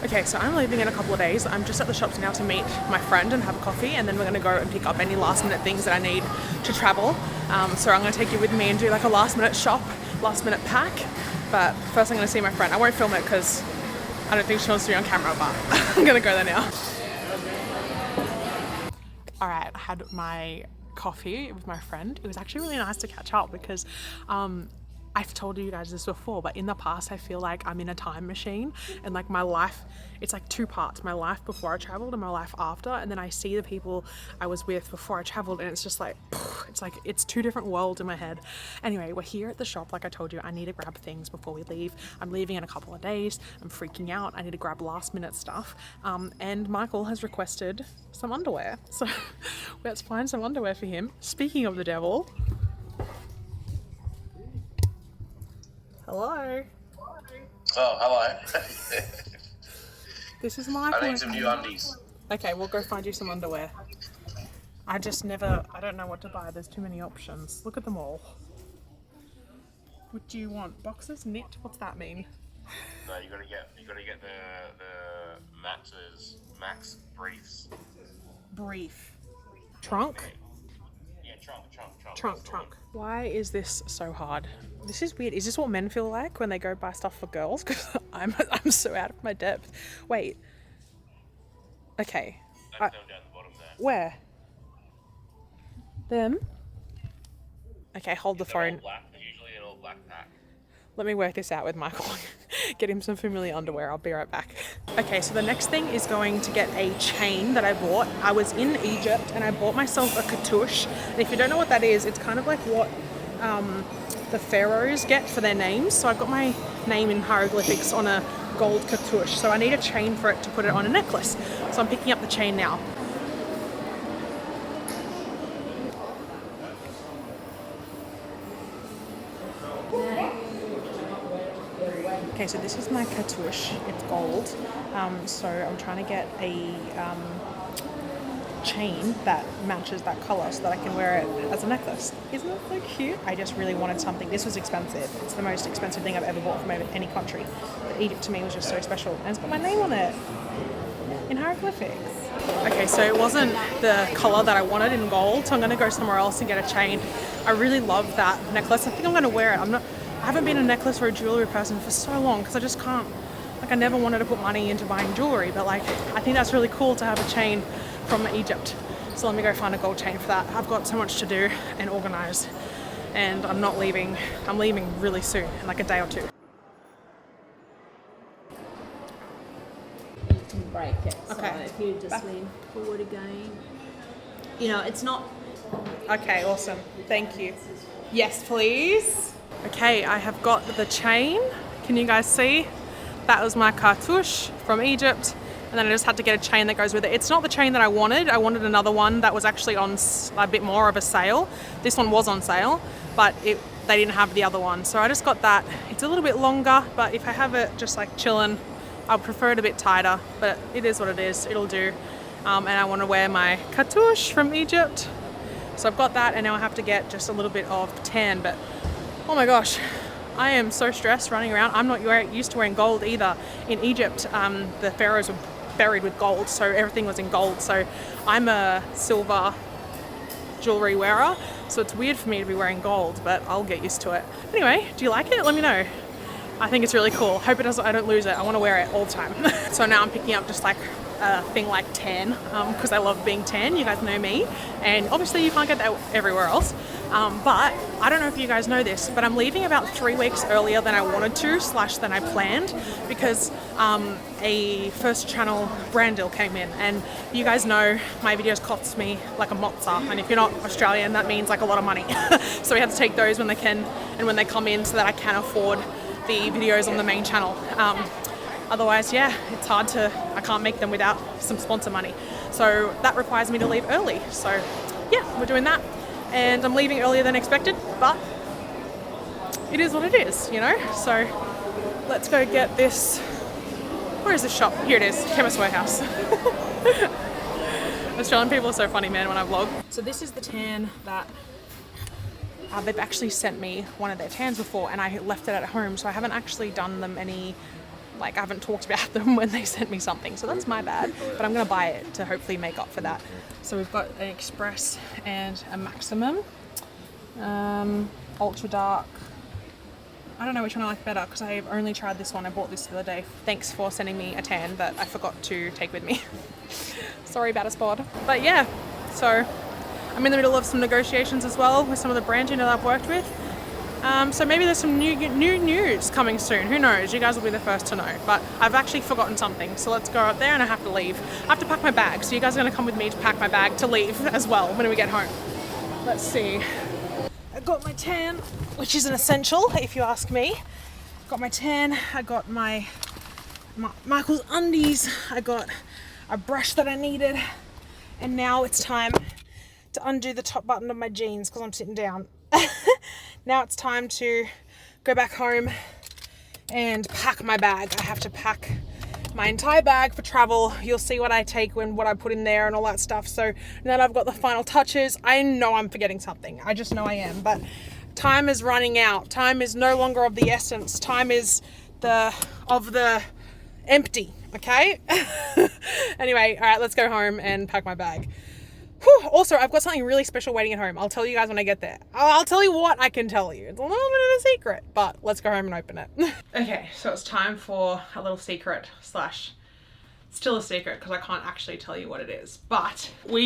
Okay, so I'm leaving in a couple of days. I'm just at the shops now to meet my friend and have a coffee, and then we're going to go and pick up any last minute things that I need to travel. So I'm going to take you with me and do like a last minute shop, last minute pack. But first I'm going to see my friend. I won't film it because I don't think she wants to be on camera, but I'm going to go there now. All right, I had my coffee with my friend. It was actually really nice to catch up because I've told you guys this before, but in the past I feel like I'm in a time machine, and like my life, it's like two parts, my life before I traveled and my life after, and then I see the people I was with before I traveled, and it's just like, it's two different worlds in my head. Anyway, we're here at the shop. Like I told you, I need to grab things before we leave. I'm leaving in a couple of days. I'm freaking out. I need to grab last minute stuff. And Michael has requested some underwear. So let's find some underwear for him. Speaking of the devil. Hello. Oh, hello. This is Michael. I need some new undies. Okay, we'll go find you some underwear. I don't know what to buy. There's too many options. Look at them all. What do you want? Boxes? Knit? What's that mean? No, you gotta get the Max briefs. Brief. Trunk? Yeah, trunk. Why is this so hard? This is weird. Is this what men feel like when they go buy stuff for girls? Because I'm so out of my depth. Wait. Okay. That's down the bottom there. Where? Them? Okay, hold the phone. All black. There's usually an all black pack. Let me work this out with Michael. Get him some familiar underwear. I'll be right back. Okay, so the next thing is going to get a chain that I bought. I was in Egypt and I bought myself a cartouche. And if you don't know what that is, it's kind of like what the pharaohs get for their names. So I've got my name in hieroglyphics on a gold cartouche. So I need a chain for it to put it on a necklace. So I'm picking up the chain now. Okay, so this is my cartouche. It's gold. So I'm trying to get a chain that matches that color so that I can wear it as a necklace. Isn't that so cute? I just really wanted something. This was expensive. It's the most expensive thing I've ever bought from any country. But Egypt to me was just so special. And it's got my name on it in hieroglyphics. Okay, so it wasn't the color that I wanted in gold, so I'm going to go somewhere else and get a chain. I really love that necklace. I think I'm going to wear it. I haven't been a necklace or a jewelry person for so long because I just can't, like I never wanted to put money into buying jewelry, but like I think that's really cool to have a chain from Egypt. So let me go find a gold chain for that. I've got so much to do and organize, and I'm not leaving. I'm leaving really soon, in like a day or two. You can break it. Okay. So if you just lean forward again, you know, it's not. Okay, awesome. Thank you. Yes, please. Okay, I have got the chain. Can you guys see? That was my cartouche from Egypt. And then I just had to get a chain that goes with it. It's not the chain that I wanted. I wanted another one that was actually on a bit more of a sale. This one was on sale, but they didn't have the other one. So I just got that. It's a little bit longer, but if I have it just like chilling, I'd prefer it a bit tighter, but it is what it is. It'll do. And I want to wear my cartouche from Egypt. So I've got that, and now I have to get just a little bit of tan, but oh my gosh, I am so stressed running around. I'm not used to wearing gold either. In Egypt, the pharaohs were buried with gold, so everything was in gold. So I'm a silver jewelry wearer, so it's weird for me to be wearing gold, but I'll get used to it. Anyway, do you like it? Let me know. I think it's really cool. Hope I don't lose it. I want to wear it all the time. So now I'm picking up just like a thing like tan, because I love being tan. You guys know me, and obviously you can't get that everywhere else. But I don't know if you guys know this, but I'm leaving about 3 weeks earlier than I wanted to / than I planned, because a first channel brand deal came in, and you guys know my videos cost me like a mozza, and if you're not Australian, that means like a lot of money. So we have to take those when they can and when they come in, so that I can afford the videos on the main channel. Otherwise, yeah, it's hard to, I can't make them without some sponsor money. So that requires me to leave early. So yeah, we're doing that. And I'm leaving earlier than expected, but it is what it is, you know? So let's go get this. Where is this shop? Here it is, Chemist Warehouse. Australian people are so funny, man, when I vlog. So this is the tan that they've actually sent me one of their tans before, and I left it at home, so I haven't actually done them any like I haven't talked about them when they sent me something, so that's my bad, but I'm gonna buy it to hopefully make up for that. So we've got an express and a maximum, ultra dark. I don't know which one I like better because I've only tried this one. I bought this the other day. Thanks for sending me a tan that I forgot to take with me. Sorry about a spot. But yeah, so I'm in the middle of some negotiations as well with some of the brands that I've worked with. So maybe there's some new news coming soon. Who knows? You guys will be the first to know. But I've actually forgotten something. So let's go up there and I have to leave. I have to pack my bag. So you guys are going to come with me to pack my bag to leave as well when we get home. Let's see. I got my tan, which is an essential if you ask me. Got my tan. I got my Michael's undies. I got a brush that I needed. And now it's time to undo the top button of my jeans because I'm sitting down. Now it's time to go back home and pack my bag. I have to pack my entire bag for travel. You'll see what I take and what I put in there and all that stuff. So now that I've got the final touches, I know I'm forgetting something. I just know I am. But time is running out. Time is no longer of the essence. Time is of the empty. Okay? Anyway, all right, let's go home and pack my bag. Whew. Also, I've got something really special waiting at home. I'll tell you guys when I get there. I'll tell you what I can tell you. It's a little bit of a secret, but let's go home and open it. Okay, so it's time for a little secret slash still a secret because I can't actually tell you what it is. But but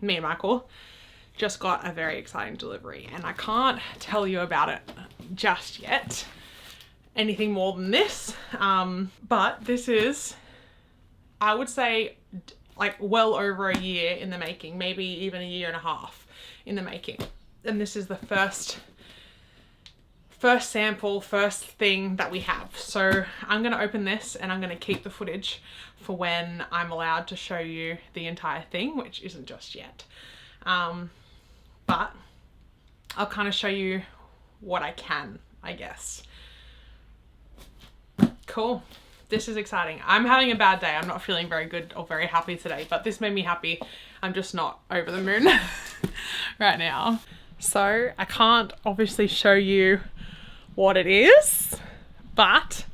me and Michael just got a very exciting delivery and I can't tell you about it just yet. Anything more than this. But this is, I would say, like well over a year in the making, maybe even a year and a half in the making. And this is the first sample, first thing that we have. So I'm gonna open this and I'm gonna keep the footage for when I'm allowed to show you the entire thing, which isn't just yet. But I'll kind of show you what I can, I guess. Cool. This is exciting. I'm having a bad day. I'm not feeling very good or very happy today, but this made me happy. I'm just not over the moon right now. So I can't obviously show you what it is, but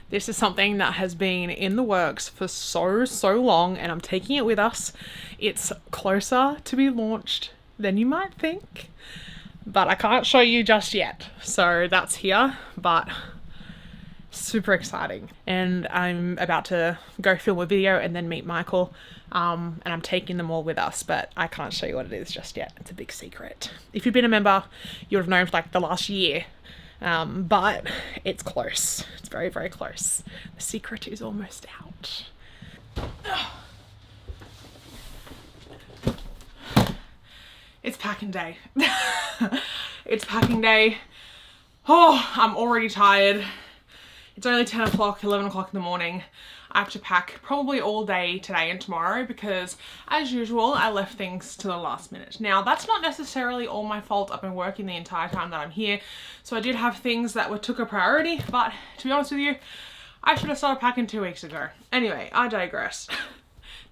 this is something that has been in the works for so long and I'm taking it with us. It's closer to be launched than you might think, but I can't show you just yet. So that's here, but super exciting. And I'm about to go film a video and then meet Michael, and I'm taking them all with us, but I can't show you what it is just yet. It's a big secret. If you've been a member, you would have known for like the last year, but it's close. It's very, very close. The secret is almost out. It's packing day. It's packing day. Oh, I'm already tired. It's only 10 o'clock, 11 o'clock in the morning. I have to pack probably all day today and tomorrow because, as usual, I left things to the last minute. Now, that's not necessarily all my fault. I've been working the entire time that I'm here, so I did have things that took a priority, but to be honest with you, I should have started packing 2 weeks ago. Anyway, I digress.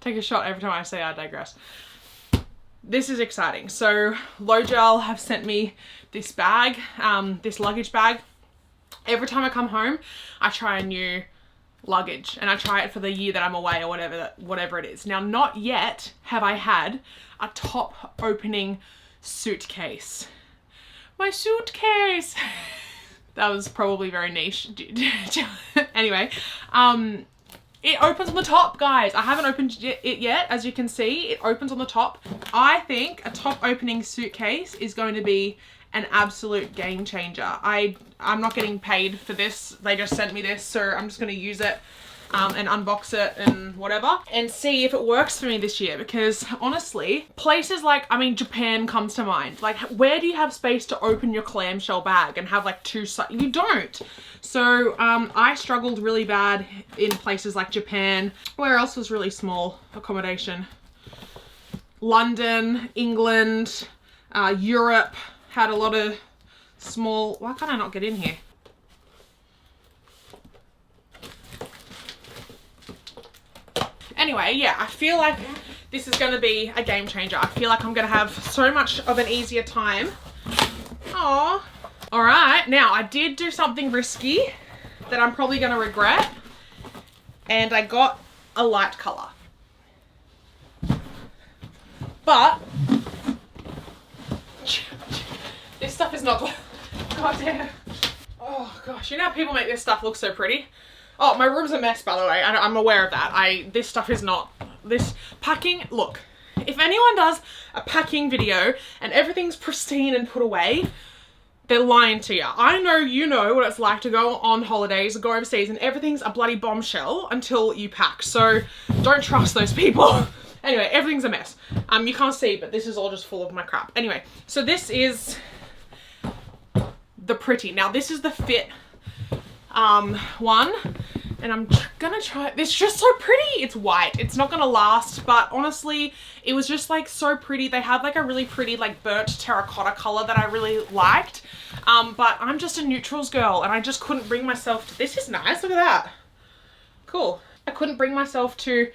Take a shot every time I say I digress. This is exciting. So, Logel have sent me this bag, this luggage bag. Every time I come home, I try a new luggage and I try it for the year that I'm away or whatever it is. Now, not yet have I had a top opening suitcase. My suitcase! That was probably very niche. Anyway, it opens on the top, guys. I haven't opened it yet. As you can see, it opens on the top. I think a top opening suitcase is going to be an absolute game changer. I'm not getting paid for this. They just sent me this, so I'm just gonna use it and unbox it and whatever and see if it works for me this year, because honestly, places like, I mean, Japan comes to mind. Like, where do you have space to open your clamshell bag and have like two sides? You don't. So I struggled really bad in places like Japan. Where else was really small accommodation? London, England, Europe had a lot of small. Why can't I not get in here? Anyway, yeah, I feel like this is going to be a game changer. I feel like I'm going to have so much of an easier time. Aww. All right, now I did do something risky that I'm probably gonna regret, and I got a light color. But this stuff is not, god damn. Oh gosh, you know how people make this stuff look so pretty? Oh, my room's a mess, by the way. I'm aware of that. This stuff is not, this packing, look, if anyone does a packing video and everything's pristine and put away, they're lying to you. I know you know what it's like to go on holidays, go overseas, and everything's a bloody bombshell until you pack. So don't trust those people. Anyway, everything's a mess. You can't see, but this is all just full of my crap. Anyway, so this is the pretty. Now this is the fit one, and I'm gonna try it. It's just so pretty. It's white. It's not gonna last, but honestly, it was just like so pretty. They had like a really pretty like burnt terracotta color that I really liked. But I'm just a neutrals girl, and I just couldn't bring myself to, this is nice, look at that. Cool. I couldn't bring myself to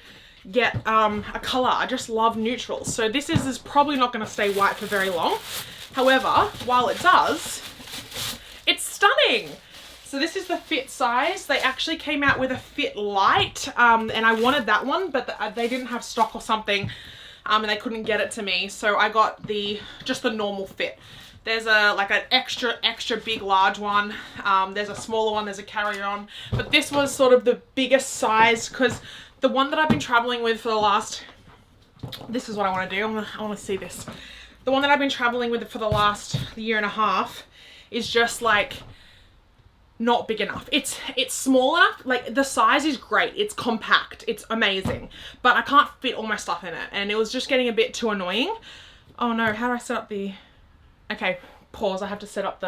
get a color. I just love neutrals. So this is probably not gonna stay white for very long. However, while it does, it's stunning. So this is the fit size. They actually came out with a fit light, and I wanted that one, but they didn't have stock or something, and they couldn't get it to me. So I got just the normal fit. There's like an extra big large one. There's a smaller one, there's a carry-on, but this was sort of the biggest size, because the one that I've been traveling with for the last, this is what I want to do. I want to see this. The one that I've been traveling with for the last year and a half is just like not big enough. It's small enough, like the size is great, it's compact, it's amazing, but I can't fit all my stuff in it, and it was just getting a bit too annoying. Oh no, how do I set up the, okay, pause, I have to set up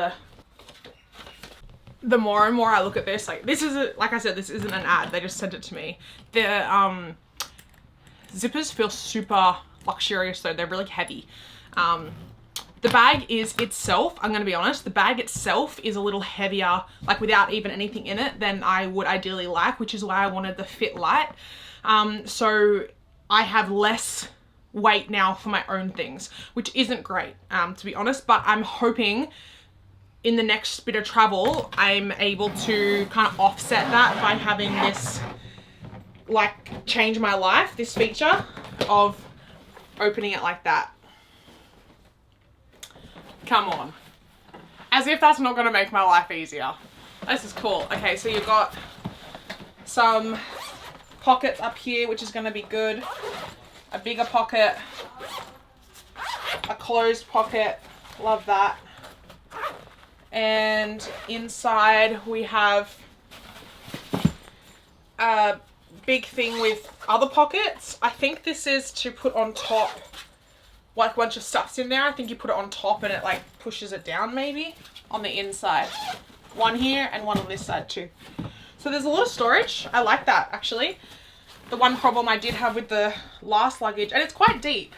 the more and more I look at this, like this is like I said, this isn't an ad, they just sent it to me. The zippers feel super luxurious though, they're really heavy. The bag is itself, I'm going to be honest, the bag itself is a little heavier, like without even anything in it, than I would ideally like, which is why I wanted the fit light. So I have less weight now for my own things, which isn't great, to be honest, but I'm hoping in the next bit of travel, I'm able to kind of offset that by having this, like, change my life, this feature of opening it like that. Come on. As if that's not going to make my life easier. This is cool. Okay, so you've got some pockets up here, which is going to be good. A bigger pocket. A closed pocket. Love that. And inside we have a big thing with other pockets. I think this is to put on top. Like once your stuff's in there, I think you put it on top and it like pushes it down maybe on the inside. One here and one on this side too. So there's a lot of storage. I like that actually. The one problem I did have with the last luggage, and it's quite deep.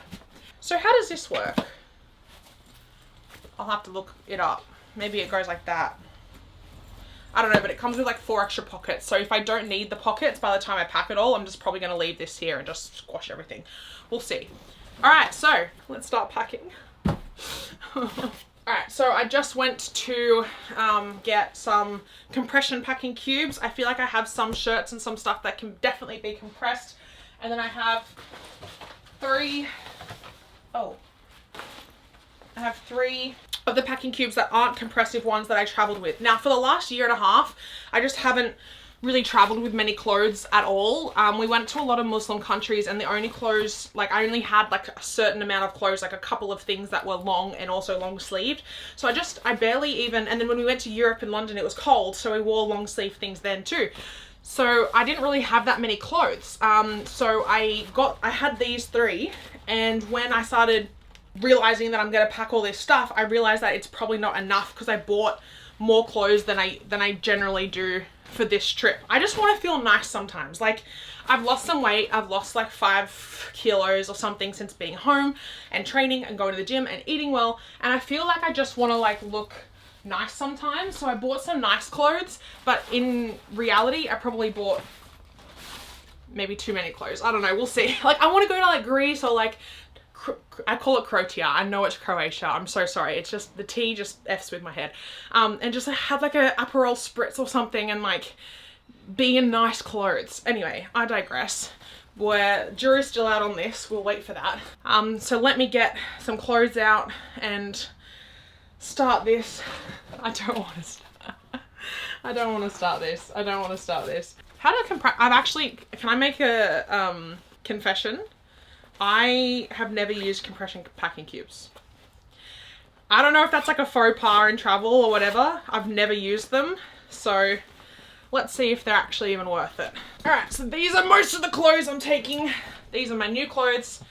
So how does this work? I'll have to look it up. Maybe it goes like that. I don't know, but it comes with like 4 extra pockets. So if I don't need the pockets by the time I pack it all, I'm just probably going to leave this here and just squash everything. We'll see. Alright, so let's start packing. Alright, so I just went to get some compression packing cubes. I feel like I have some shirts and some stuff that can definitely be compressed. And then I have 3 of the packing cubes that aren't compressive ones that I traveled with. Now for the last year and a half, I just haven't really traveled with many clothes at all. We went to a lot of Muslim countries, and the only clothes, like I only had like a certain amount of clothes, like a couple of things that were long and also long sleeved. So I barely even, and then when we went to Europe and London, it was cold, so we wore long sleeve things then too. So I didn't really have that many clothes. So I had these 3, and when I started realizing that I'm gonna pack all this stuff, I realized that it's probably not enough because I bought more clothes than I generally do for this trip. I just want to feel nice sometimes. Like I've lost some weight. I've lost like 5 kilos or something since being home and training and going to the gym and eating well, and I feel like I just want to like look nice sometimes. So I bought some nice clothes, but in reality I probably bought maybe too many clothes. I don't know, we'll see. Like I want to go to like Greece or like I call it Croatia. I know it's Croatia. I'm so sorry. It's just, the T just F's with my head. And just have like a Aperol spritz or something and like be in nice clothes. Anyway, I digress. Jury's still out on this. We'll wait for that. So let me get some clothes out and start this. I don't want to start. I don't want to start this. I don't want to start this. How do I compress? Can I make a confession? I have never used compression packing cubes. I don't know if that's like a faux pas in travel or whatever. I've never used them. So let's see if they're actually even worth it. All right, so these are most of the clothes I'm taking. These are my new clothes.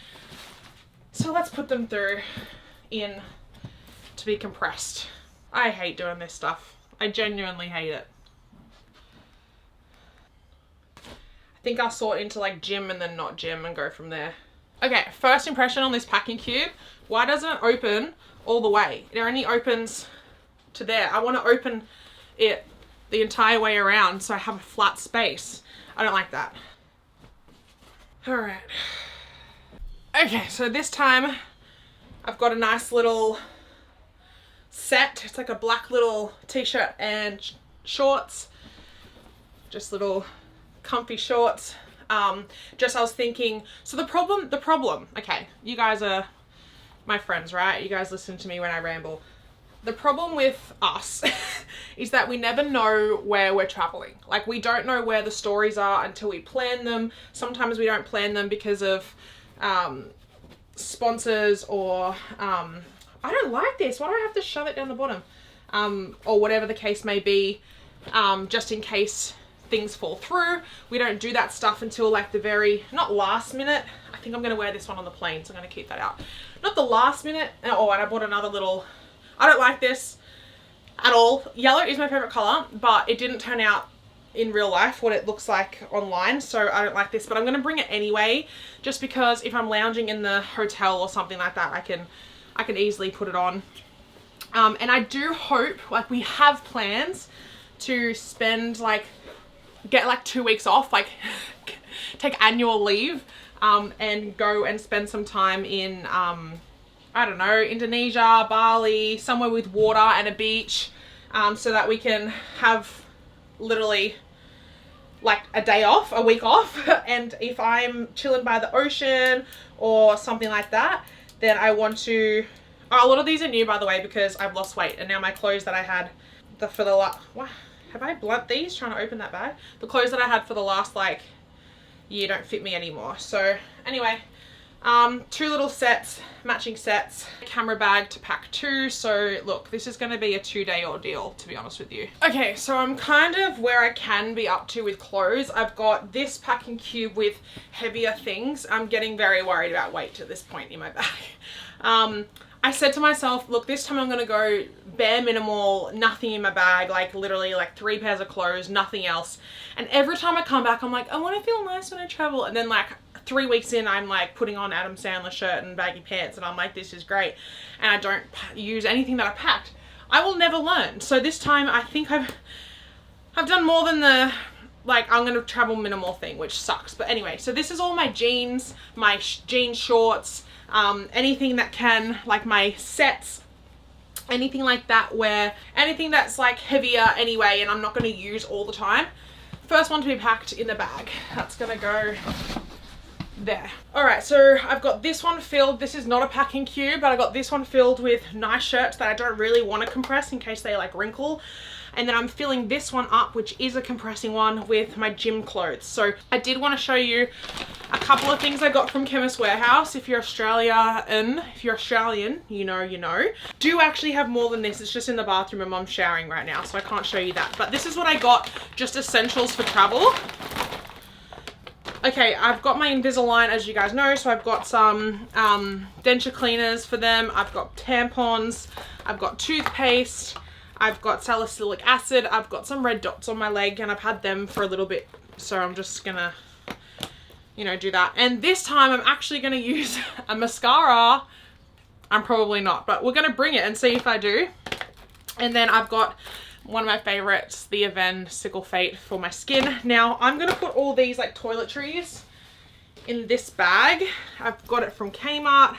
So let's put them through in to be compressed. I hate doing this stuff. I genuinely hate it. I think I'll sort into like gym and then not gym and go from there. Okay, first impression on this packing cube. Why doesn't it open all the way? It only opens to there. I want to open it the entire way around so I have a flat space. I don't like that. All right. Okay, so this time I've got a nice little set. It's like a black little t-shirt and shorts. Just little comfy shorts. I was thinking, so the problem, okay, you guys are my friends, right? You guys listen to me when I ramble. The problem with us is that we never know where we're traveling. Like, we don't know where the stories are until we plan them. Sometimes we don't plan them because of sponsors or I don't like this. Why do I have to shove it down the bottom? Or whatever the case may be, just in case things fall through. We don't do that stuff until like the very, not last minute. I think I'm going to wear this one on the plane, so I'm going to keep that out. Not the last minute. Oh, and I bought another little, I don't like this at all. Yellow is my favorite color, but it didn't turn out in real life what it looks like online, so I don't like this, but I'm going to bring it anyway, just because if I'm lounging in the hotel or something like that, I can easily put it on. And I do hope, like, we have plans to spend get like 2 weeks off, like take annual leave, and go and spend some time in, I don't know, Indonesia, Bali, somewhere with water and a beach, so that we can have literally like a day off, a week off. And if I'm chilling by the ocean or something like that, then I want to, oh, a lot of these are new, by the way, because I've lost weight, and now my clothes that I had for the last, have I blunt these trying to open that bag? The clothes that I had for the last like year don't fit me anymore. So anyway, 2 little sets, matching sets, camera bag to pack 2. So look, this is going to be a 2-day ordeal, to be honest with you. Okay, so I'm kind of where I can be up to with clothes. I've got this packing cube with heavier things. I'm getting very worried about weight at this point in my bag. I said to myself, look, this time I'm going to go bare minimal, nothing in my bag, like literally like 3 pairs of clothes, nothing else. And every time I come back, I'm like, I want to feel nice when I travel. And then like 3 weeks in, I'm like putting on Adam Sandler shirt and baggy pants, and I'm like, this is great. And I don't use anything that I packed. I will never learn. So this time I think I've done more than the, like, I'm going to travel minimal thing, which sucks. But anyway, so this is all my jeans, my jean shorts, anything that can, like my sets, anything like that, where anything that's like heavier anyway and I'm not going to use all the time. First one to be packed in the bag. That's going to go there. Alright, so I've got this one filled. This is not a packing cube, but I got this one filled with nice shirts that I don't really want to compress in case they like wrinkle. And then I'm filling this one up, which is a compressing one, with my gym clothes. So I did want to show you a couple of things I got from Chemist Warehouse. If you're Australian, you know. Do actually have more than this. It's just in the bathroom and Mom's showering right now, so I can't show you that. But this is what I got, just essentials for travel. Okay, I've got my Invisalign, as you guys know, so I've got some denture cleaners for them. I've got tampons. I've got toothpaste. I've got salicylic acid. I've got some red dots on my leg, and I've had them for a little bit, so I'm just gonna, you know, do that. And this time I'm actually gonna use a mascara. I'm probably not, but we're gonna bring it and see if I do. And then I've got one of my favorites, the Avène Sickle Fate for my skin. Now I'm gonna put all these like toiletries in this bag. I've got it from Kmart.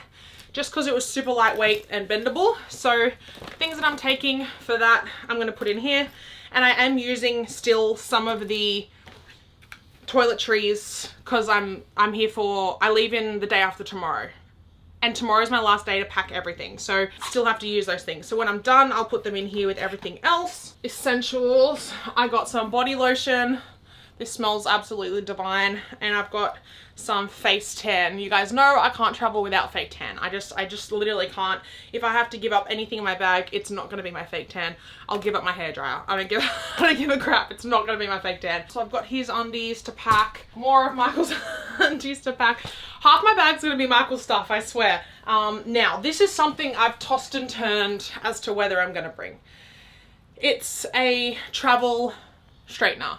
just because it was super lightweight and bendable. So things that I'm taking for that, I'm going to put in here. And I am using still some of the toiletries because I'm here for, I leave in the day after tomorrow. And tomorrow's my last day to pack everything. So still have to use those things. So when I'm done, I'll put them in here with everything else. Essentials, I got some body lotion. This smells absolutely divine. And I've got some face tan. You guys know I can't travel without fake tan. I just literally can't. If I have to give up anything in my bag, it's not gonna be my fake tan. I'll give up my hairdryer. I don't give a crap. It's not gonna be my fake tan. So I've got his undies to pack, more of Michael's undies to pack. Half my bag's gonna be Michael's stuff, I swear. Now, this is something I've tossed and turned as to whether I'm gonna bring. It's a travel straightener.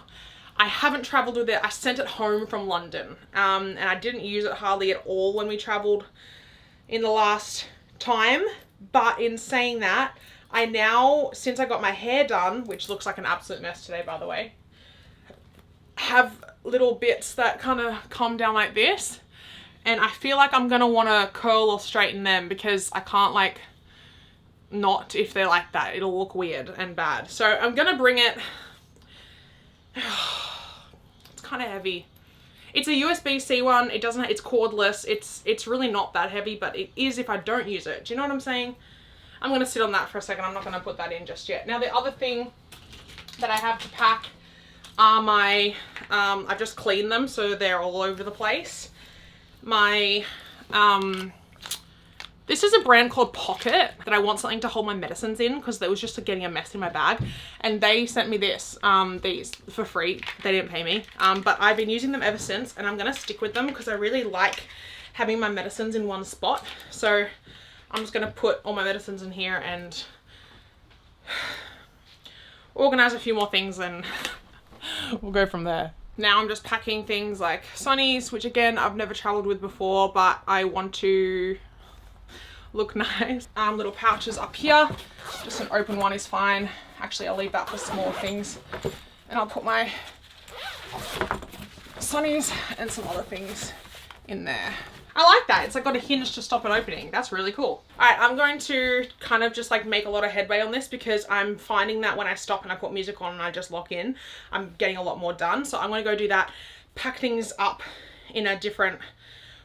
I haven't traveled with it. I sent it home from London, and I didn't use it hardly at all when we traveled in the last time. But in saying that, I now, since I got my hair done, which looks like an absolute mess today, by the way, have little bits that kind of come down like this. And I feel like I'm going to want to curl or straighten them because I can't like not if they're like that. It'll look weird and bad. So I'm going to bring it. It's kind of heavy. It's a USB-C one. It doesn't, it's cordless. It's really not that heavy, but it is if I don't use it. Do you know what I'm saying? I'm going to sit on that for a second. I'm not going to put that in just yet. Now the other thing that I have to pack are my, I've just cleaned them so they're all over the place. My, this is a brand called Pocket that I want something to hold my medicines in because there was just getting a mess in my bag. And they sent me this, these for free. They didn't pay me. But I've been using them ever since and I'm going to stick with them because I really like having my medicines in one spot. So I'm just going to put all my medicines in here and organize a few more things and we'll go from there. Now I'm just packing things like sunnies, which again, I've never traveled with before, but I want to look nice. Little pouches up here. Just an open one is fine. Actually, I'll leave that for smaller things. And I'll put my sunnies and some other things in there. I like that. It's like got a hinge to stop it opening. That's really cool. All right, I'm going to kind of just like make a lot of headway on this because I'm finding that when I stop and I put music on and I just lock in, I'm getting a lot more done. So I'm going to go do that, pack things up in a different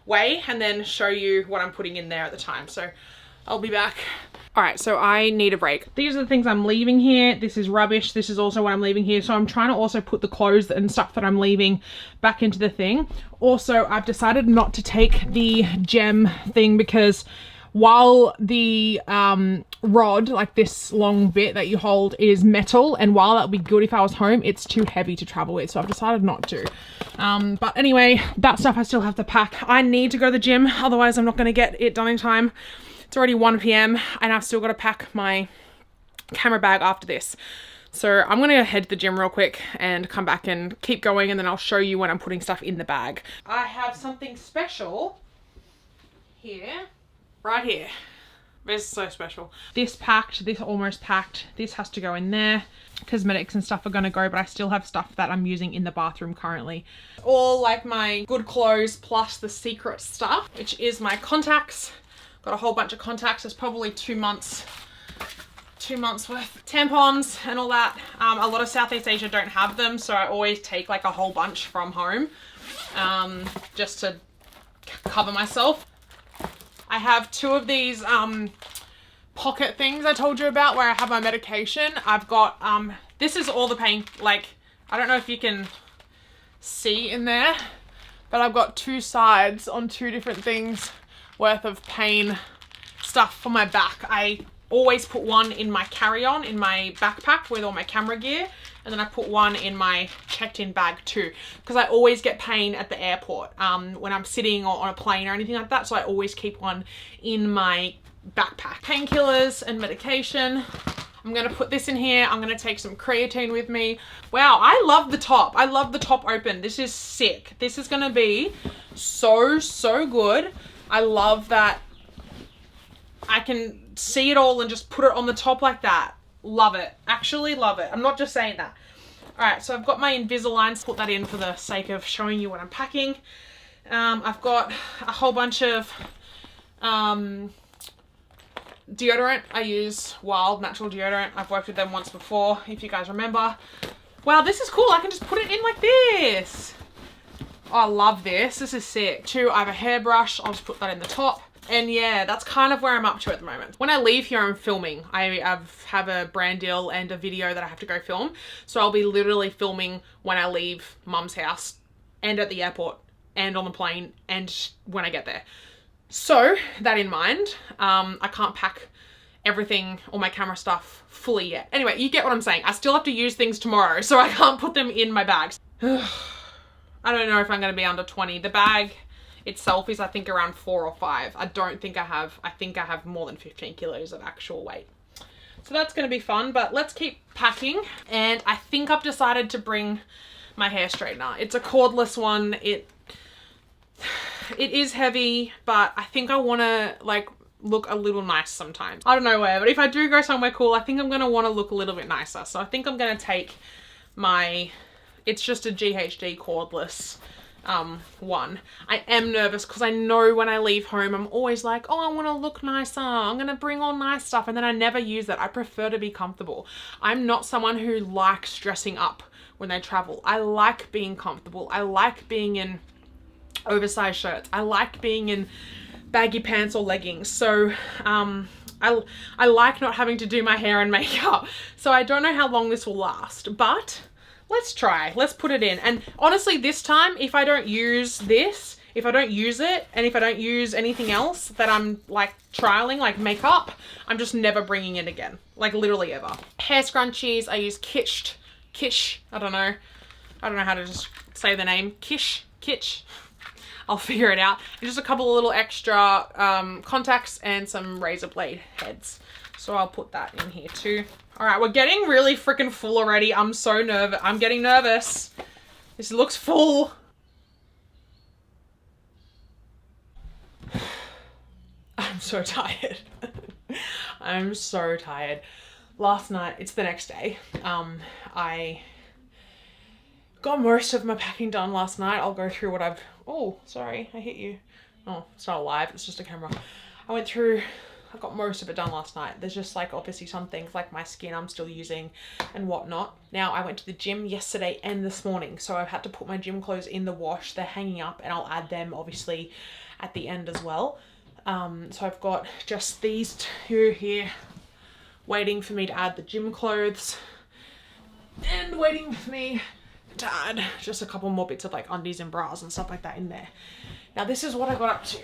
way and then show you what I'm putting in there at the time. So I'll be back. All right, so I need a break. These are the things I'm leaving here. This is rubbish. This is also what I'm leaving here. So I'm trying to also put the clothes and stuff that I'm leaving back into the thing. Also, I've decided not to take the gem thing because while the rod, like this long bit that you hold, is metal, and while that would be good if I was home, it's too heavy to travel with. So I've decided not to. But anyway, that stuff I still have to pack. I need to go to the gym. Otherwise, I'm not going to get it done in time. It's already 1 p.m. and I've still got to pack my camera bag after this. So I'm going to head to the gym real quick and come back and keep going, and then I'll show you when I'm putting stuff in the bag. I have something special here, right here. This is so special. This packed, this almost packed. This has to go in there. Cosmetics and stuff are going to go, but I still have stuff that I'm using in the bathroom currently. All like my good clothes plus the secret stuff, which is my contacts. Got a whole bunch of contacts. There's probably 2 months worth. Tampons and all that. A lot of Southeast Asia don't have them, so I always take like a whole bunch from home just to cover myself. I have 2 of these pocket things I told you about where I have my medication. I've got, this is all the pain, like, I don't know if you can see in there, but I've got 2 sides on 2 different things worth of pain stuff for my back. I always put one in my carry-on, in my backpack with all my camera gear, and then I put one in my checked-in bag too, because I always get pain at the airport when I'm sitting or on a plane or anything like that, so I always keep one in my backpack. Painkillers and medication. I'm gonna put this in here. I'm gonna take some creatine with me. Wow, I love the top. I love the top open. This is sick. This is gonna be so good. I love that I can see it all and just put it on the top like that. Love it. Actually love it. I'm not just saying that. All right, so I've got my Invisalign. Put that in for the sake of showing you what I'm packing. I've got a whole bunch of Deodorant, I use Wild natural deodorant. I've worked with them once before, if you guys remember. Wow, this is cool. I can just put it in like this. Oh, I love this. This is sick. Two, I have a hairbrush. I'll just put that in the top. And yeah, that's kind of where I'm up to at the moment. When I leave here, I'm filming. I have a brand deal and a video that I have to go film. So I'll be literally filming when I leave mum's house and at the airport and on the plane and when I get there. So that in mind, I can't pack everything, all my camera stuff fully yet. Anyway, you get what I'm saying. I still have to use things tomorrow, so I can't put them in my bags. I don't know if I'm going to be under 20. The bag itself is, I think, around 4 or 5. I think I have more than 15 kilos of actual weight. So that's going to be fun, but let's keep packing. And I think I've decided to bring my hair straightener. It's a cordless one. It is heavy, but I think I want to like look a little nice sometimes. I don't know where, but if I do go somewhere cool, I think I'm going to want to look a little bit nicer. So I think I'm going to take my, it's just a GHD cordless one. I am nervous because I know when I leave home, I'm always like, oh, I want to look nicer. I'm going to bring all nice stuff. And then I never use it. I prefer to be comfortable. I'm not someone who likes dressing up when they travel. I like being comfortable. I like being in oversized shirts. I like being in baggy pants or leggings. So I like not having to do my hair and makeup. So I don't know how long this will last, but let's try. Let's put it in. And honestly, this time, if I don't use this, if I don't use it, and if I don't use anything else that I'm like trialing, like makeup, I'm just never bringing it again. Like literally ever. Hair scrunchies, I use Kish. I don't know how to just say the name. Kitsch. I'll figure it out. And just a couple of little extra contacts and some razor blade heads. So I'll put that in here too. All right, we're getting really freaking full already. I'm so nervous. I'm getting nervous. This looks full. I'm so tired. I'm so tired. Last night, it's the next day. I got most of my packing done last night. I'll go through what I've... Oh, sorry, I hit you. Oh, it's not live, it's just a camera. I got most of it done last night. There's just like obviously some things like my skin I'm still using and whatnot. Now I went to the gym yesterday and this morning, so I've had to put my gym clothes in the wash. They're hanging up and I'll add them obviously at the end as well. So I've got just these two here waiting for me to add the gym clothes and waiting for me to add just a couple more bits of like undies and bras and stuff like that in there. Now this is what I got up to.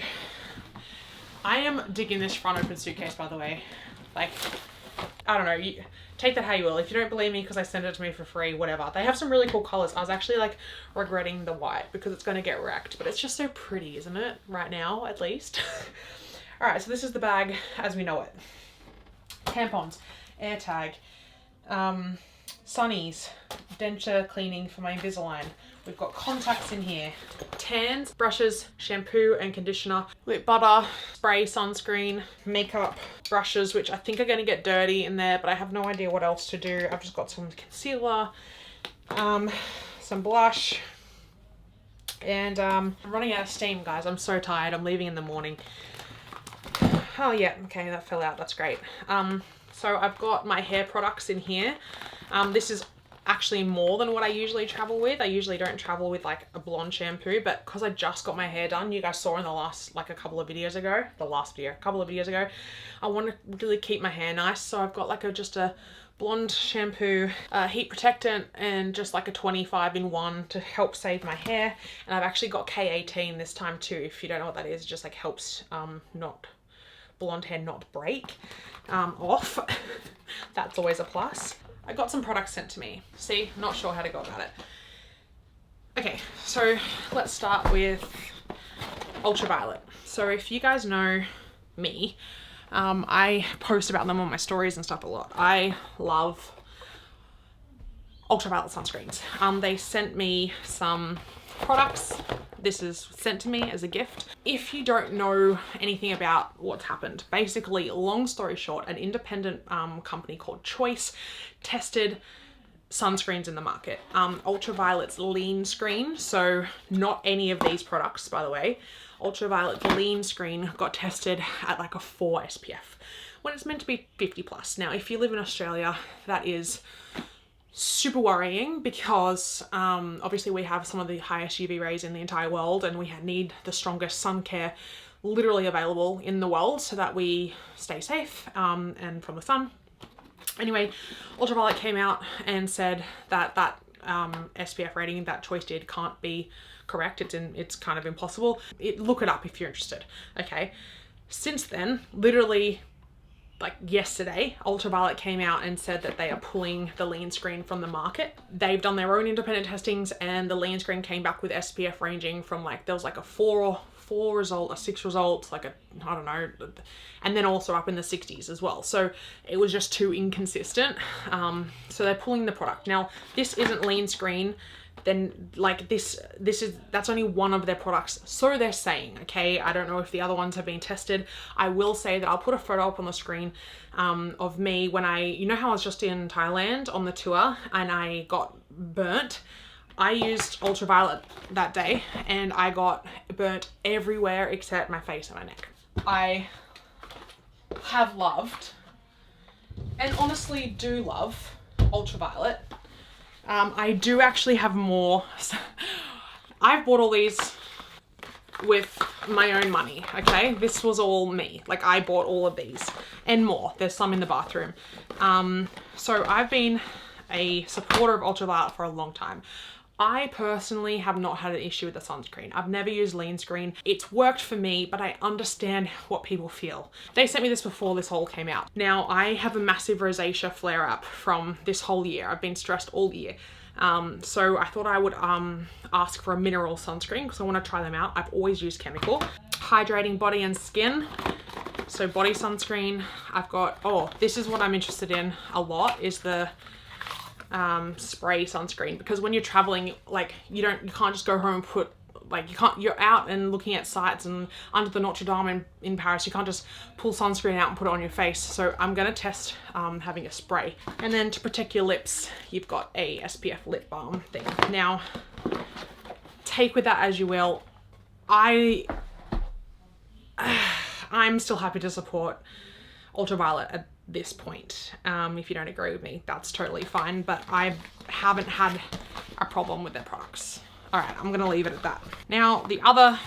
I am digging this front open suitcase, by the way. Like, I don't know, you take that how you will. If you don't believe me because I sent it to me for free, whatever. They have some really cool colors. I was actually like regretting the white because it's going to get wrecked, but it's just so pretty, isn't it? Right now, at least. All right, so this is the bag as we know it. Tampons, AirTag, sunnies, denture cleaning for my Invisalign. We've got contacts in here, tans, brushes, shampoo and conditioner, lip butter, spray, sunscreen, makeup, brushes, which I think are going to get dirty in there, but I have no idea what else to do. I've just got some concealer, some blush, and I'm running out of steam, guys. I'm so tired. I'm leaving in the morning. Oh yeah, okay, that fell out. That's great. So I've got my hair products in here. This is actually more than what I usually travel with. I usually don't travel with like a blonde shampoo, but because I just got my hair done, you guys saw in the last, like a couple of videos ago, I want to really keep my hair nice. So I've got like just a blonde shampoo, heat protectant, and just like a 25-in-1 to help save my hair. And I've actually got K18 this time too. If you don't know what that is, it just like helps blonde hair not break off. That's always a plus. I got some products sent to me. See, not sure how to go about it. Okay, so let's start with ultraviolet. So if you guys know me, I post about them on my stories and stuff a lot. I love ultraviolet sunscreens. They sent me some products. This is sent to me as a gift. If you don't know anything about what's happened, basically, long story short, an independent company called Choice tested sunscreens in the market. Ultraviolet's lean screen, so not any of these products, by the way. Ultraviolet's lean screen got tested at like a 4 SPF when it's meant to be 50 plus. Now, if you live in Australia, that is super worrying because obviously we have some of the highest UV rays in the entire world, and we need the strongest sun care literally available in the world so that we stay safe and from the sun. Anyway, Ultraviolet came out and said that that SPF rating that Choice did can't be correct. It's kind of impossible. Look it up if you're interested. Okay. Since then, literally like yesterday, Ultraviolet came out and said that they are pulling the lean screen from the market. They've done their own independent testings, and the lean screen came back with SPF ranging from like, there was like a 4 result, a 6 result, like a, I don't know, and then also up in the 60s as well. So it was just too inconsistent. So they're pulling the product. Now, this isn't lean screen, then like that's only one of their products. So they're saying, okay, I don't know if the other ones have been tested. I will say that I'll put a photo up on the screen of me when you know how I was just in Thailand on the tour and I got burnt. I used Ultraviolet that day and I got burnt everywhere except my face and my neck. I have loved, and honestly do love, Ultraviolet. I do actually have more. I've bought all these with my own money, okay? This was all me. Like, I bought all of these and more. There's some in the bathroom. So I've been a supporter of Ultraviolet for a long time. I personally have not had an issue with the sunscreen. I've never used lean screen. It's worked for me, but I understand what people feel. They sent me this before this all came out. Now, I have a massive rosacea flare up from this whole year. I've been stressed all year. So I thought I would ask for a mineral sunscreen because I want to try them out. I've always used chemical. Hydrating body and skin. So body sunscreen. I've got, this is what I'm interested in a lot, is the spray sunscreen, because when you're traveling, like you can't just go home and put, like you're out and looking at sights and under the Notre Dame in Paris, you can't just pull sunscreen out and put it on your face. So I'm gonna test having a spray. And then to protect your lips, you've got a SPF lip balm thing. Now, take with that as you will. I'm still happy to support Ultraviolet at this point. If you don't agree with me, that's totally fine, but I haven't had a problem with their products. All right, I'm gonna leave it at that. Now, the other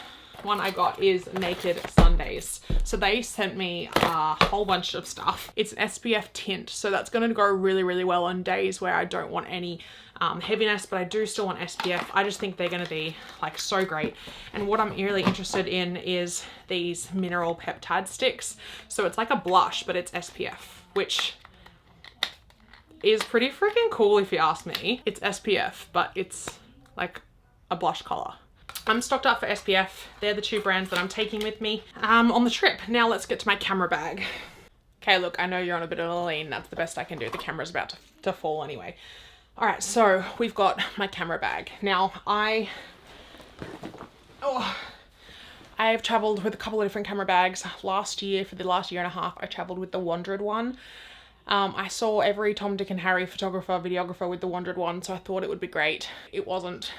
one I got is Naked Sundays. So they sent me a whole bunch of stuff. It's an SPF tint, so that's gonna go really, really well on days where I don't want any heaviness, but I do still want SPF. I just think they're gonna be like so great. And what I'm really interested in is these mineral peptide sticks. So it's like a blush, but it's SPF, which is pretty freaking cool if you ask me. It's SPF, but it's like a blush color. I'm stocked up for SPF. They're the 2 brands that I'm taking with me on the trip. Now let's get to my camera bag. Okay, look, I know you're on a bit of a lean. That's the best I can do. The camera's about to fall anyway. All right, so we've got my camera bag. Now, I've traveled with a couple of different camera bags. Last year, for the last year and a half, I traveled with the Wandered one. I saw every Tom, Dick and Harry photographer, videographer with the Wandered one, so I thought it would be great. It wasn't.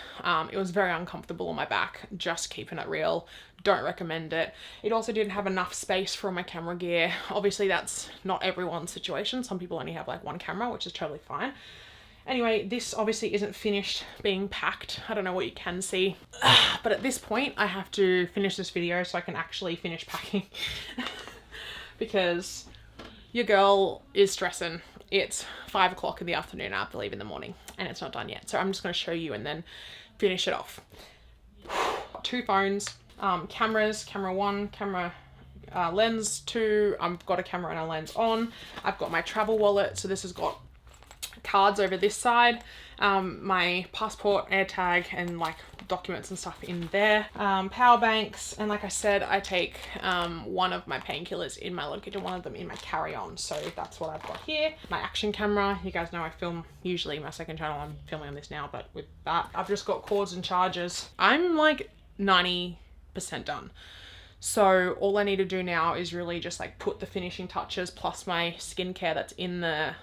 It was very uncomfortable on my back, just keeping it real. Don't recommend it. It also didn't have enough space for my camera gear. Obviously, that's not everyone's situation. Some people only have like one camera, which is totally fine. Anyway, this obviously isn't finished being packed. I don't know what you can see, but at this point I have to finish this video so I can actually finish packing because your girl is stressing. It's 5 o'clock in the afternoon. I have to leave in the morning and it's not done yet. So I'm just going to show you and then finish it off. 2 phones, cameras, camera 1, camera lens 2. I've got a camera and a lens on. I've got my travel wallet. So this has got cards over this side, my passport, AirTag, and like documents and stuff in there, power banks, and like I said, I take one of my painkillers in my luggage and one of them in my carry-on. So that's what I've got here. My action camera, you guys know I film usually my second channel. I'm filming on this now, but with that, I've just got cords and chargers. I'm like 90% done. So all I need to do now is really just like put the finishing touches plus my skincare that's in the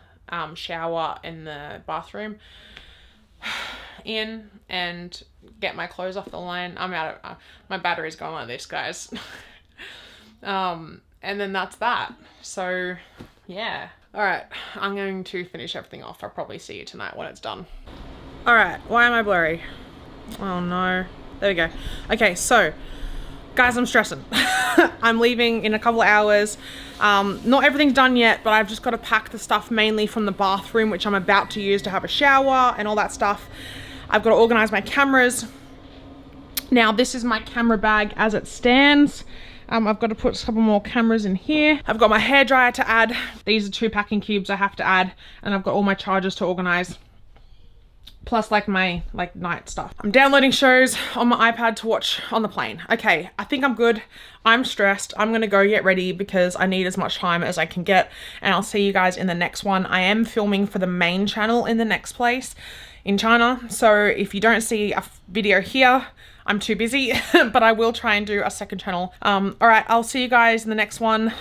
shower in the bathroom in and get my clothes off the line. I'm out of my battery's gone like this, guys. And then that's that. So yeah, all right, I'm going to finish everything off. I'll probably see you tonight when it's done. All right, why am I blurry? Oh no, there we go. Okay, so guys, I'm stressing. I'm leaving in a couple of hours. Not everything's done yet, but I've just got to pack the stuff mainly from the bathroom, which I'm about to use to have a shower and all that stuff. I've got to organize my cameras. Now, this is my camera bag as it stands. I've got to put a couple more cameras in here. I've got my hairdryer to add. These are 2 packing cubes I have to add, and I've got all my chargers to organize. Plus like my night stuff. I'm downloading shows on my iPad to watch on the plane. Okay, I think I'm good. I'm stressed. I'm gonna go get ready because I need as much time as I can get, and I'll see you guys in the next one. I am filming for the main channel in the next place in China. So if you don't see a video here, I'm too busy, but I will try and do a second channel. All right, I'll see you guys in the next one.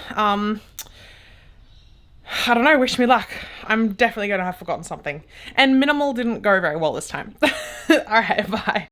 I don't know, wish me luck. I'm definitely gonna have forgotten something. And minimal didn't go very well this time. All right, bye.